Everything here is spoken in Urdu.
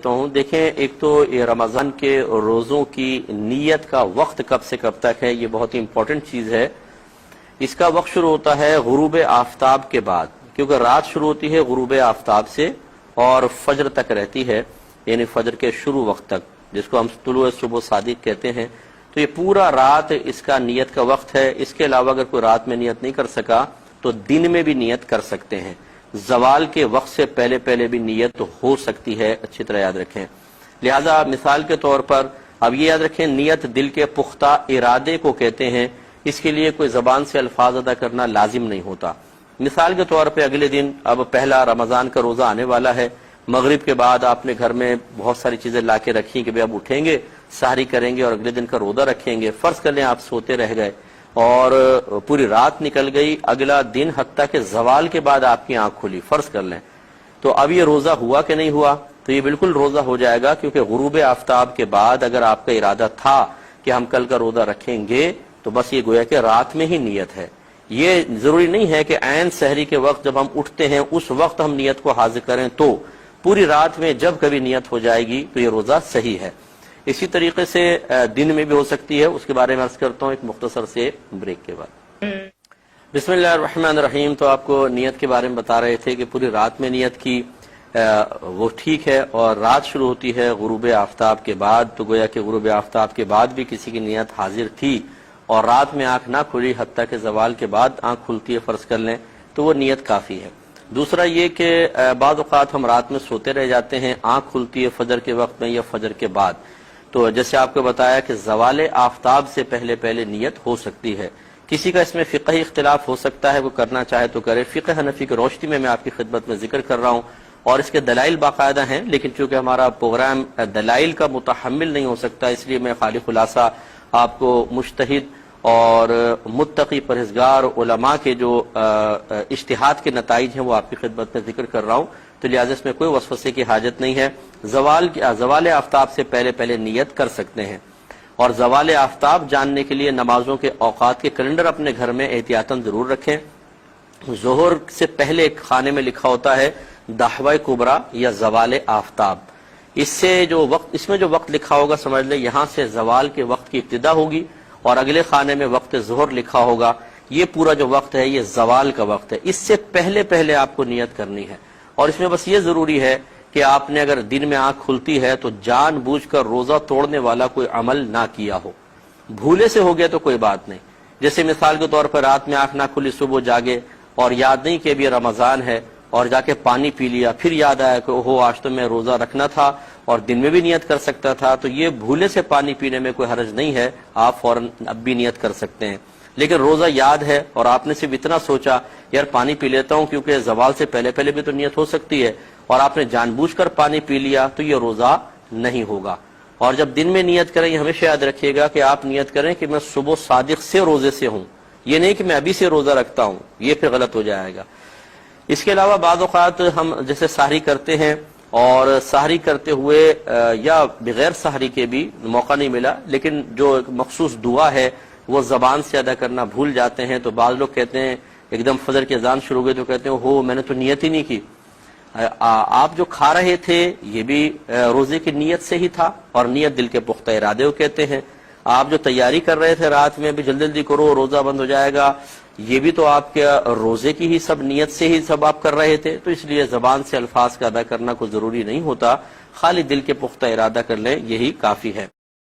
تو دیکھیں، ایک تو یہ رمضان کے روزوں کی نیت کا وقت کب سے کب تک ہے، یہ بہت ہی امپورٹنٹ چیز ہے۔ اس کا وقت شروع ہوتا ہے غروب آفتاب کے بعد، کیونکہ رات شروع ہوتی ہے غروب آفتاب سے اور فجر تک رہتی ہے، یعنی فجر کے شروع وقت تک، جس کو ہم طلوع صبح صادق کہتے ہیں۔ تو یہ پورا رات اس کا نیت کا وقت ہے۔ اس کے علاوہ اگر کوئی رات میں نیت نہیں کر سکا تو دن میں بھی نیت کر سکتے ہیں۔ زوال کے وقت سے پہلے پہلے بھی نیت ہو سکتی ہے، اچھی طرح یاد رکھیں۔ لہذا مثال کے طور پر اب یہ یاد رکھیں، نیت دل کے پختہ ارادے کو کہتے ہیں، اس کے لیے کوئی زبان سے الفاظ ادا کرنا لازم نہیں ہوتا۔ مثال کے طور پہ اگلے دن اب پہلا رمضان کا روزہ آنے والا ہے، مغرب کے بعد آپ نے گھر میں بہت ساری چیزیں لا کے رکھی کہ اب اٹھیں گے، سحری کریں گے اور اگلے دن کا روزہ رکھیں گے۔ فرض کر لیں آپ سوتے رہ گئے اور پوری رات نکل گئی، اگلا دن حتیٰ کہ زوال کے بعد آپ کی آنکھ کھلی، فرض کر لیں، تو اب یہ روزہ ہوا کہ نہیں ہوا؟ تو یہ بالکل روزہ ہو جائے گا، کیونکہ غروب آفتاب کے بعد اگر آپ کا ارادہ تھا کہ ہم کل کا روزہ رکھیں گے تو بس یہ گویا کہ رات میں ہی نیت ہے۔ یہ ضروری نہیں ہے کہ عین سحری کے وقت جب ہم اٹھتے ہیں اس وقت ہم نیت کو حاضر کریں، تو پوری رات میں جب کبھی نیت ہو جائے گی تو یہ روزہ صحیح ہے۔ اسی طریقے سے دن میں بھی ہو سکتی ہے، اس کے بارے میں عرض کرتا ہوں ایک مختصر سے بریک کے بعد۔ بسم اللہ الرحمن الرحیم۔ تو آپ کو نیت کے بارے میں بتا رہے تھے کہ پوری رات میں نیت کی وہ ٹھیک ہے، اور رات شروع ہوتی ہے غروب آفتاب کے بعد، تو گویا کہ غروب آفتاب کے بعد بھی کسی کی نیت حاضر تھی اور رات میں آنکھ نہ کھلی حتیٰ کہ زوال کے بعد آنکھ کھلتی ہے فرض کر لیں، تو وہ نیت کافی ہے۔ دوسرا یہ کہ بعض اوقات ہم رات میں سوتے رہ جاتے ہیں، آنکھ کھلتی ہے فجر کے وقت میں یا فجر کے بعد، تو جیسے آپ کو بتایا کہ زوال آفتاب سے پہلے پہلے نیت ہو سکتی ہے۔ کسی کا اس میں فقہی اختلاف ہو سکتا ہے، وہ کرنا چاہے تو کرے۔ فقہ حنفی کی روشنی میں آپ کی خدمت میں ذکر کر رہا ہوں، اور اس کے دلائل باقاعدہ ہیں، لیکن چونکہ ہمارا پروگرام دلائل کا متحمل نہیں ہو سکتا، اس لیے میں خالی خلاصہ آپ کو مجتہد اور متقی پرہیزگار علماء کے جو اجتہاد کے نتائج ہیں وہ آپ کی خدمت میں ذکر کر رہا ہوں، تو لہٰذا اس میں کوئی وسوسے کی حاجت نہیں ہے۔ زوال آفتاب سے پہلے پہلے نیت کر سکتے ہیں، اور زوال آفتاب جاننے کے لیے نمازوں کے اوقات کے کیلنڈر اپنے گھر میں احتیاطاً ضرور رکھیں۔ ظہر سے پہلے ایک خانے میں لکھا ہوتا ہے دحوہ کبریٰ یا زوال آفتاب، اس میں جو وقت لکھا ہوگا سمجھ لیں یہاں سے زوال کے وقت کی ابتدا ہوگی، اور اگلے خانے میں وقت ظہر لکھا ہوگا۔ یہ پورا جو وقت ہے یہ زوال کا وقت ہے، اس سے پہلے پہلے آپ کو نیت کرنی ہے۔ اور اس میں بس یہ ضروری ہے کہ آپ نے اگر دن میں آنکھ کھلتی ہے تو جان بوجھ کر روزہ توڑنے والا کوئی عمل نہ کیا ہو۔ بھولے سے ہو گیا تو کوئی بات نہیں، جیسے مثال کے طور پر رات میں آنکھ نہ کھلی، صبح جاگے اور یاد نہیں کہ ابھی رمضان ہے اور جا کے پانی پی لیا، پھر یاد آیا کہ اوہو آج تو میں روزہ رکھنا تھا اور دن میں بھی نیت کر سکتا تھا، تو یہ بھولے سے پانی پینے میں کوئی حرج نہیں ہے، آپ فوراً اب بھی نیت کر سکتے ہیں۔ لیکن روزہ یاد ہے اور آپ نے صرف اتنا سوچا یار پانی پی لیتا ہوں کیونکہ زوال سے پہلے پہلے بھی تو نیت ہو سکتی ہے، اور آپ نے جان بوجھ کر پانی پی لیا، تو یہ روزہ نہیں ہوگا۔ اور جب دن میں نیت کریں، یہ ہمیشہ یاد رکھیے گا کہ آپ نیت کریں کہ میں صبح صادق سے روزے سے ہوں، یہ نہیں کہ میں ابھی سے روزہ رکھتا ہوں، یہ پھر غلط ہو جائے گا۔ اس کے علاوہ بعض اوقات ہم جیسے سحری کرتے ہیں، اور سحری کرتے ہوئے یا بغیر سحری کے بھی موقع نہیں ملا، لیکن جو ایک مخصوص دعا ہے وہ زبان سے ادا کرنا بھول جاتے ہیں، تو بعض لوگ کہتے ہیں ایک دم فجر کی اذان شروع ہو گئی تو کہتے ہیں ہو میں نے تو نیت ہی نہیں کی۔ آپ جو کھا رہے تھے یہ بھی روزے کی نیت سے ہی تھا، اور نیت دل کے پختہ ارادے کو کہتے ہیں۔ آپ جو تیاری کر رہے تھے رات میں بھی جلدی جلدی کرو روزہ بند ہو جائے گا، یہ بھی تو آپ کے روزے کی ہی سب نیت سے ہی سب آپ کر رہے تھے، تو اس لیے زبان سے الفاظ کا ادا کرنا کوئی ضروری نہیں ہوتا، خالی دل کے پختہ ارادہ کر لیں یہی کافی ہے۔